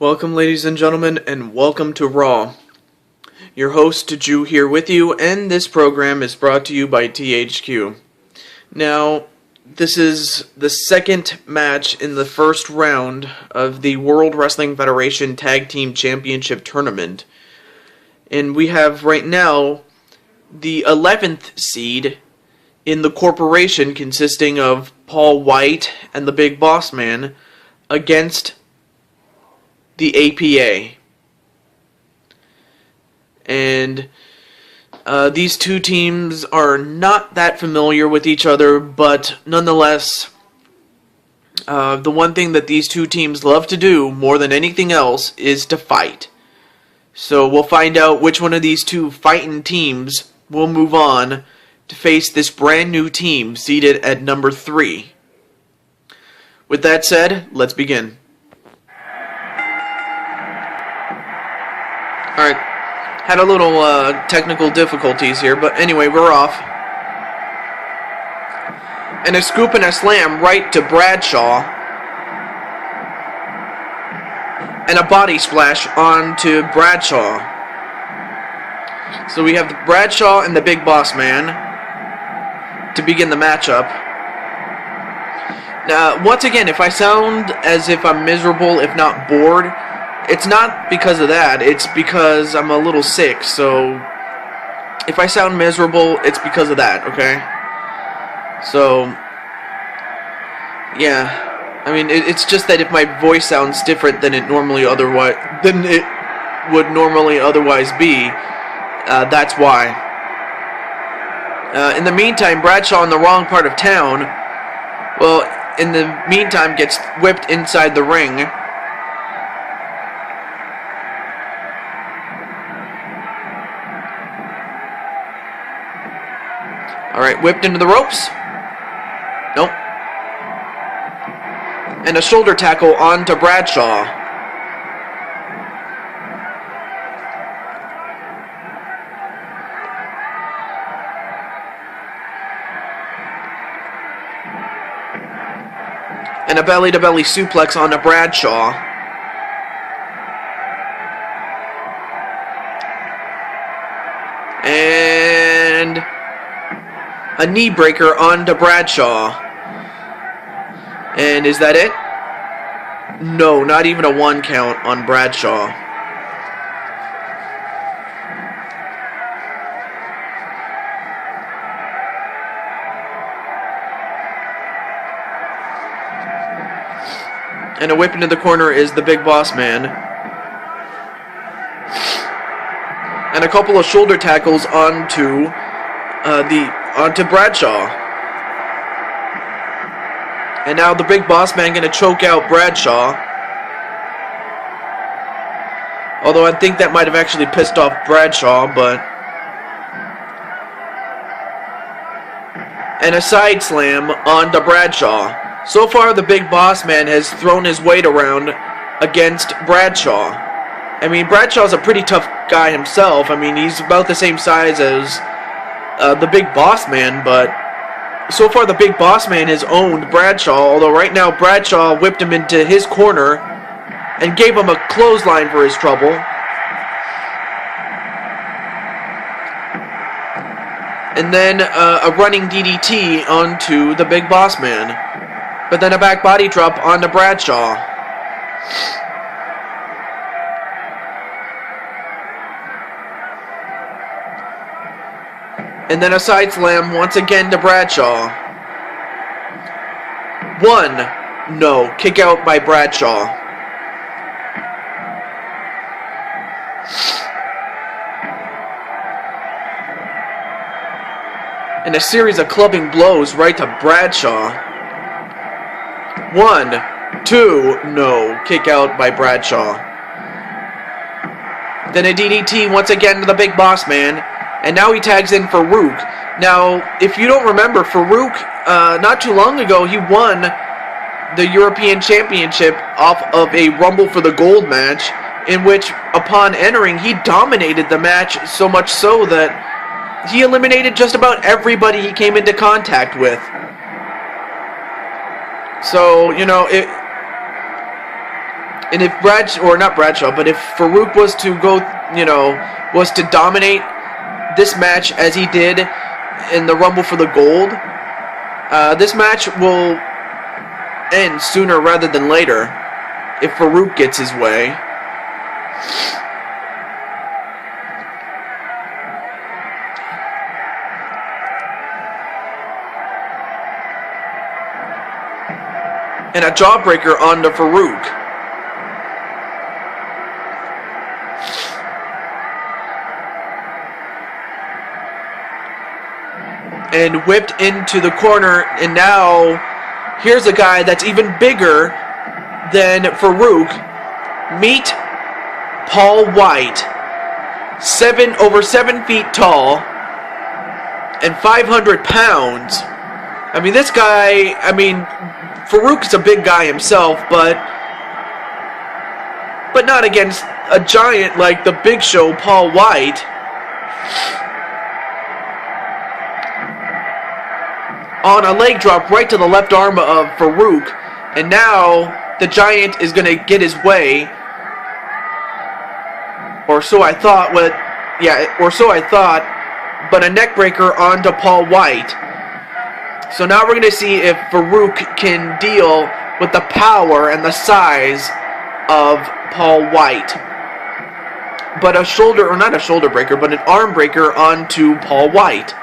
Welcome, ladies and gentlemen, and welcome to Raw. Your host, Ju, here with you, and this program is brought to you by THQ. Now, this is the second match in the first round of the World Wrestling Federation Tag Team Championship Tournament. And we have right now the 11th seed in the corporation, consisting of Paul White and the Big Boss Man, against the APA. And these two teams are not that familiar with each other, but nonetheless, the one thing that these two teams love to do more than anything else is to fight. So we'll find out which one of these two fighting teams will move on to face this brand new team seated at number 3. With that said, let's begin. Alright, had a little technical difficulties here, but anyway, we're off. And a scoop and a slam right to Bradshaw. And a body splash onto Bradshaw. So we have Bradshaw and the Big Boss Man to begin the matchup. Now, once again, if I sound as if I'm miserable, if not bored, it's not because of that, it's because I'm a little sick, so if I sound miserable, it's because of that, okay? So, yeah, I mean, it's just that if my voice sounds different than it would normally otherwise be, that's why. In the meantime, Bradshaw in the wrong part of town, well, in the meantime, gets whipped inside the ring. Alright, whipped into the ropes. Nope. And a shoulder tackle onto Bradshaw. And a belly-to-belly suplex onto Bradshaw. And a knee breaker onto Bradshaw. And is that it? No, not even a 1 count on Bradshaw. And a whip into the corner is the Big Boss Man. And a couple of shoulder tackles onto Bradshaw. And now the Big Boss Man gonna choke out Bradshaw. Although I think that might have actually pissed off Bradshaw, but... And a side slam onto Bradshaw. So far, the Big Boss Man has thrown his weight around against Bradshaw. I mean, Bradshaw's a pretty tough guy himself. I mean, he's about the same size as the Big Boss Man, but so far the Big Boss Man has owned Bradshaw, although right now Bradshaw whipped him into his corner and gave him a clothesline for his trouble. And then a running DDT onto the Big Boss Man. But then a back body drop onto Bradshaw. And then a side slam once again to Bradshaw. 1. No. Kick out by Bradshaw. And a series of clubbing blows right to Bradshaw. 1, 2, no. Kick out by Bradshaw. Then a DDT once again to the Big Boss Man. And now he tags in Farouk. Now, if you don't remember, Farouk, not too long ago, he won the European Championship off of a Rumble for the Gold match, in which, upon entering, he dominated the match so much so that he eliminated just about everybody he came into contact with. So, you know, And if not Bradshaw, but if Farouk was to go, was to dominate this match as he did in the Rumble for the Gold, this match will end sooner rather than later if Farouk gets his way. And a jawbreaker onto Farouk. And whipped into the corner, and now here's a guy that's even bigger than Farouk. Meet Paul White, over 7 feet tall and 500 pounds. I mean, this guy, Farouk is a big guy himself, but not against a giant like the Big Show, Paul White. On a leg drop right to the left arm of Farouk, and now the giant is going to get his way, or so I thought. But a neck breaker onto Paul White. So now we're going to see if Farouk can deal with the power and the size of Paul White. But not a shoulder breaker, but an arm breaker onto Paul White.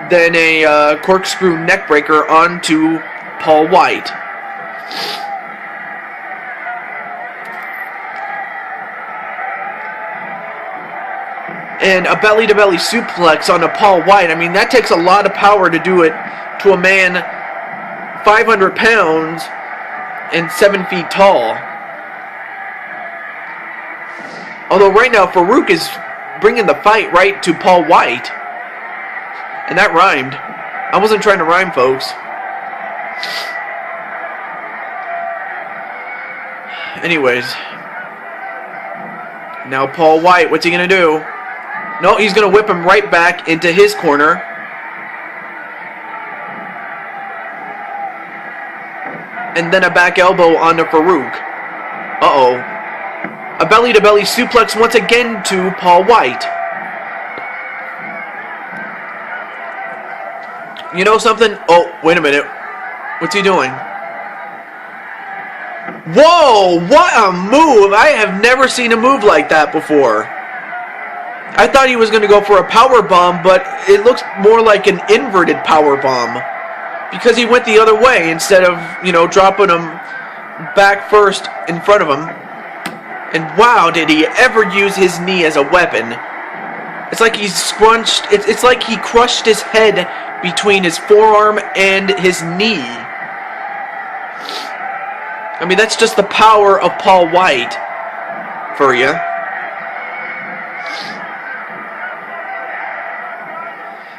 Then a corkscrew neck breaker onto Paul White. And a belly-to-belly suplex onto Paul White. I mean, that takes a lot of power to do it to a man 500 pounds and 7 feet tall. Although right now, Farouk is bringing the fight right to Paul White. And that rhymed. I wasn't trying to rhyme, folks. Anyways. Now Paul White, what's he going to do? No, he's going to whip him right back into his corner. And then a back elbow onto Farouk. Uh-oh. A belly-to-belly suplex once again to Paul White. You know something? Oh, wait a minute. What's he doing? Whoa! What a move! I have never seen a move like that before. I thought he was going to go for a power bomb, but it looks more like an inverted power bomb. Because he went the other way instead of, dropping him back first in front of him. And wow, did he ever use his knee as a weapon. It's like he's scrunched. It's like he crushed his head between his forearm and his knee. I mean, that's just the power of Paul White for you.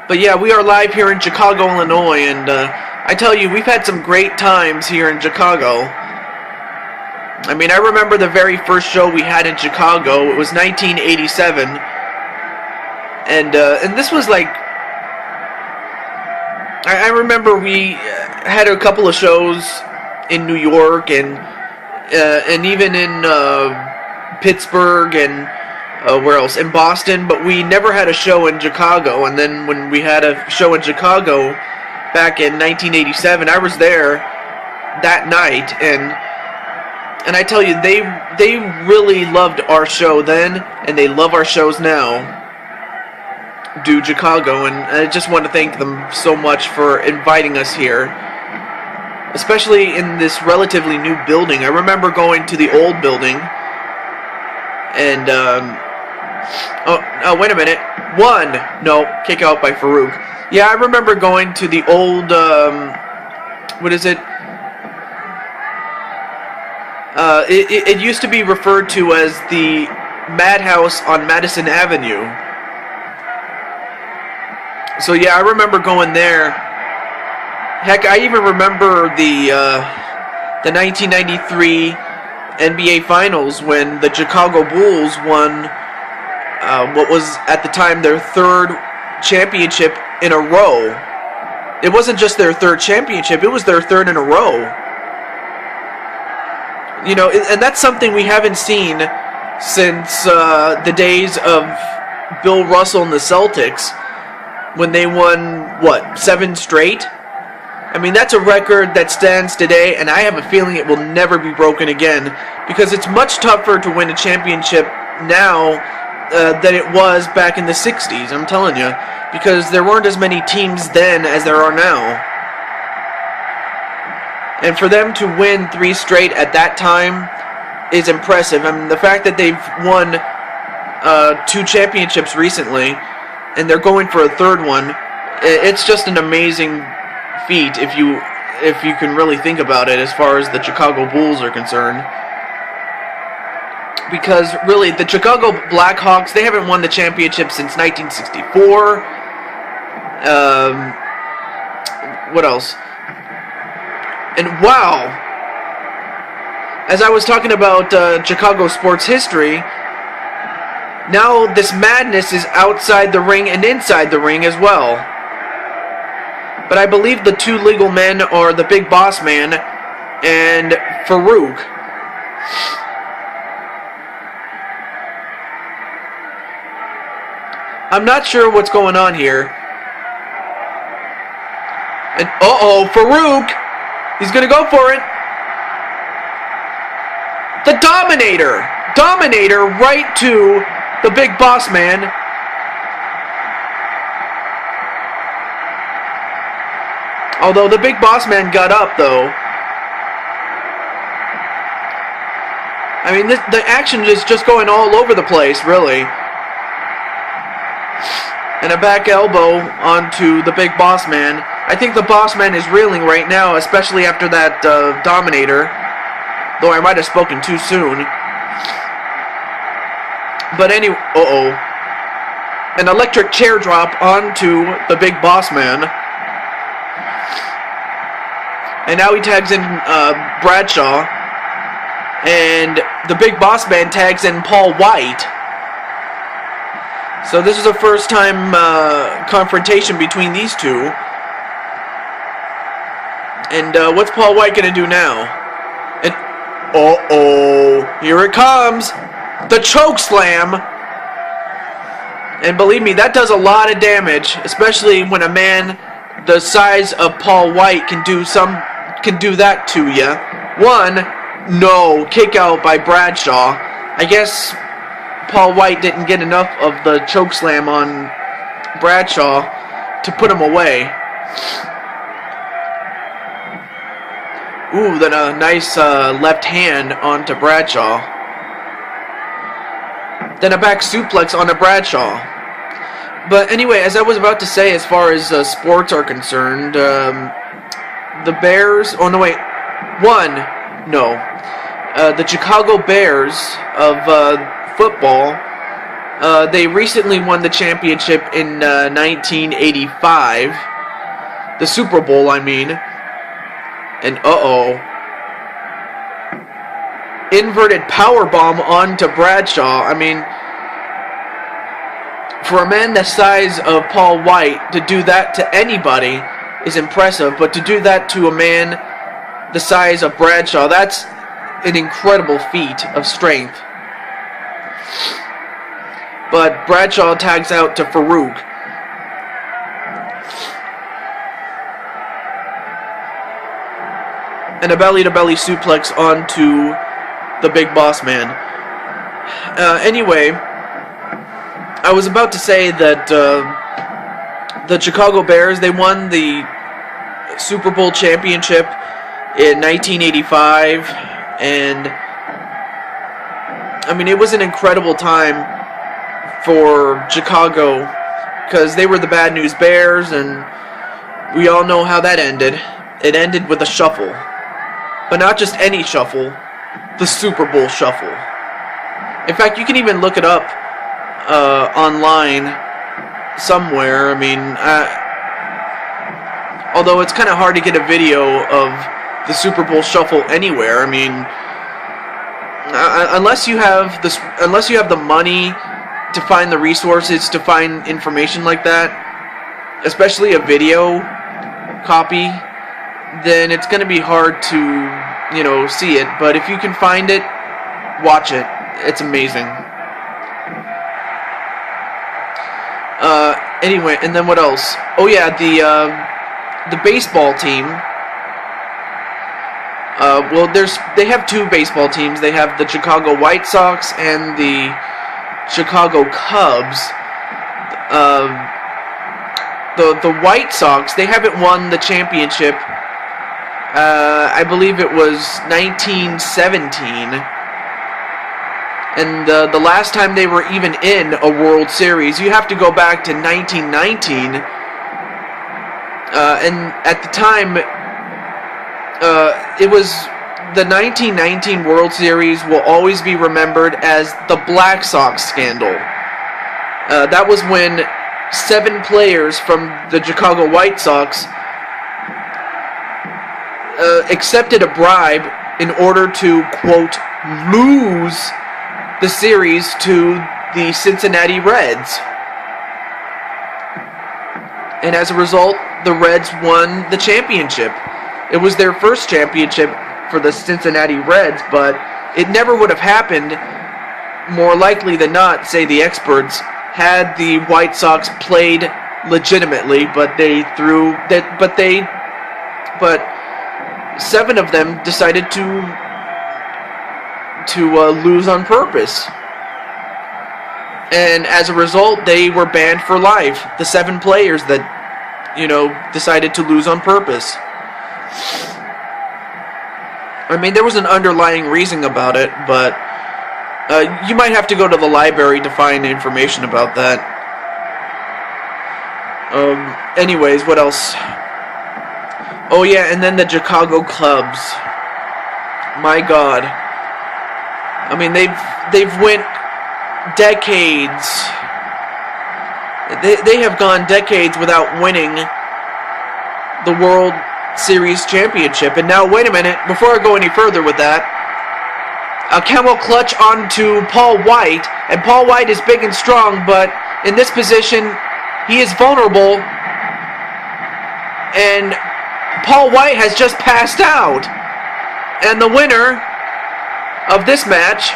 But yeah, we are live here in Chicago, Illinois, and I tell you, we've had some great times here in Chicago. I mean, I remember the very first show we had in Chicago. It was 1987, and this was like, I remember we had a couple of shows in New York and even in Pittsburgh and where else? In Boston, but we never had a show in Chicago. And then when we had a show in Chicago back in 1987, I was there that night, and I tell you, they really loved our show then, and they love our shows now. Do Chicago, and I just want to thank them so much for inviting us here, especially in this relatively new building. I remember going to the old building, and oh, wait a minute. Kick out by Farouk. Yeah, I remember going to the old, what is it? It used to be referred to as the Madhouse on Madison Avenue. So yeah, I remember going there. Heck, I even remember the 1993 NBA Finals when the Chicago Bulls won what was at the time their third championship in a row. It wasn't just their third championship, it was their third in a row. You know, and that's something we haven't seen since the days of Bill Russell and the Celtics, when they won, what, 7 straight? I mean, that's a record that stands today, and I have a feeling it will never be broken again, because it's much tougher to win a championship now than it was back in the 60s, I'm telling you, because there weren't as many teams then as there are now. And for them to win 3 straight at that time is impressive. I mean, the fact that they've won 2 championships recently, and they're going for a 3rd one, it's just an amazing feat if you can really think about it as far as the Chicago Bulls are concerned. Because really, the Chicago Blackhawks, they haven't won the championship since 1964. What else? And wow, as I was talking about Chicago sports history, now this madness is outside the ring and inside the ring as well. But I believe the 2 legal men are the Big Boss Man and Farouk. I'm not sure what's going on here. And Farouk! He's gonna go for it! The Dominator! Dominator right to the Big Boss Man. Although the Big Boss Man got up, though. I mean, the action is just going all over the place, really. And a back elbow onto the Big Boss Man. I think the Boss Man is reeling right now, especially after that Dominator. Though I might have spoken too soon. But anyway, an electric chair drop onto the Big Boss Man. And now he tags in Bradshaw. And the Big Boss Man tags in Paul White. So this is a first time confrontation between these two. And what's Paul White going to do now? And here it comes. The choke slam. And believe me, that does a lot of damage, especially when a man the size of Paul White can do that to you. No, kick out by Bradshaw. I guess Paul White didn't get enough of the choke slam on Bradshaw to put him away. Ooh, then a nice left hand onto Bradshaw. Then a back suplex onto Bradshaw. But anyway, as I was about to say, as far as sports are concerned, the Bears... the Chicago Bears of football, they recently won the championship in 1985. The Super Bowl, I mean. And inverted powerbomb onto Bradshaw. I mean, for a man the size of Paul White to do that to anybody is impressive, but to do that to a man the size of Bradshaw, that's an incredible feat of strength. But Bradshaw tags out to Farouk. And a belly-to-belly suplex onto the Big Boss Man. Anyway, I was about to say that the Chicago Bears, they won the Super Bowl championship in 1985, and I mean, it was an incredible time for Chicago because they were the Bad News Bears, and we all know how that ended. It ended with a shuffle. But not just any shuffle, the Super Bowl shuffle. In fact, you can even look it up online somewhere. I mean, although it's kind of hard to get a video of the Super Bowl shuffle anywhere. I mean, unless you have the money to find the resources to find information like that, especially a video copy, then it's going to be hard to, see it. But if you can find it, watch it. It's amazing. Anyway, and then what else? Oh yeah, the baseball team. Well, they have two baseball teams. They have the Chicago White Sox and the Chicago Cubs. The White Sox, they haven't won the championship. I believe it was 1917. And the last time they were even in a World Series, you have to go back to 1919. And at the time, it was the 1919 World Series will always be remembered as the Black Sox scandal. That was when 7 players from the Chicago White Sox accepted a bribe in order to, quote, lose the series to the Cincinnati Reds. And as a result, the Reds won the championship. It was their first championship for the Cincinnati Reds, but it never would have happened, more likely than not, say the experts, had the White Sox played legitimately, but 7 of them decided to lose on purpose. And as a result, they were banned for life. The 7 players that, decided to lose on purpose. I mean, there was an underlying reason about it, but you might have to go to the library to find information about that. Anyways, what else? Oh yeah, and then the Chicago Cubs. My God. I mean, they've went decades. They have gone decades without winning the World Series championship. And now, wait a minute, before I go any further with that, a camel clutch onto Paul White, and Paul White is big and strong, but in this position, he is vulnerable, and Paul White has just passed out. And the winner of this match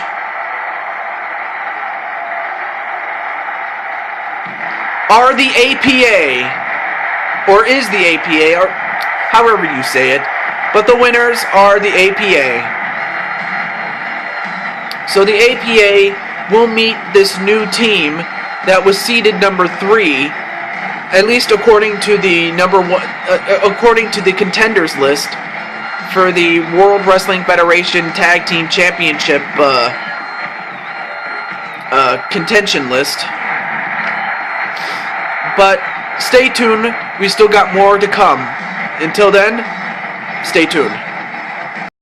are the APA, or is the APA, or however you say it, but the winners are the APA. So the APA will meet this new team that was seeded number 3, at least according to the according to the contenders list for the World Wrestling Federation Tag Team Championship contention list. But stay tuned, we still got more to come. Until then, stay tuned.